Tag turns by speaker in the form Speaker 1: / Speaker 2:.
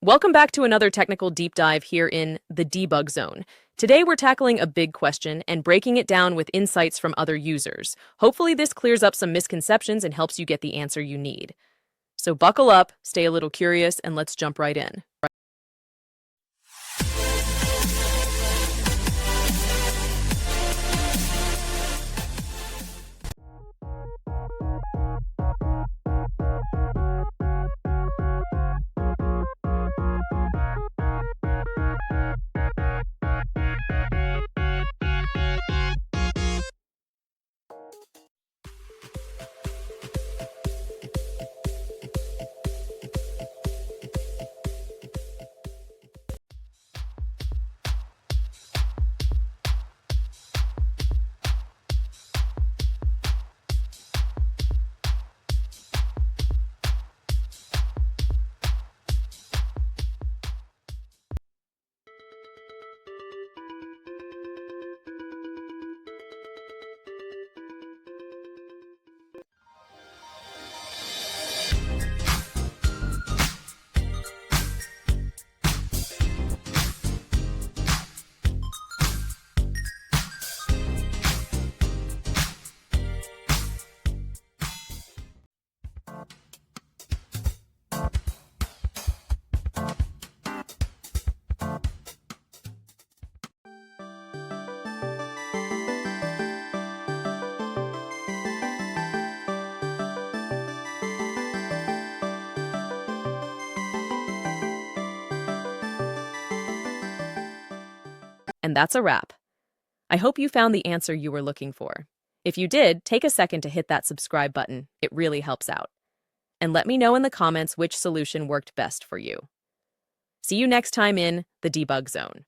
Speaker 1: Welcome back to another technical deep dive here in the debug zone. Today we're tackling a big question and breaking it down with insights from other users. Hopefully this clears up some misconceptions and helps you get the answer you need. So buckle up, stay a little curious, and let's jump right in. And that's a wrap. I hope you found the answer you were looking for. If you did, take a second to hit that subscribe button. It really helps out. And let me know in the comments which solution worked best for you. See you next time in the debug zone.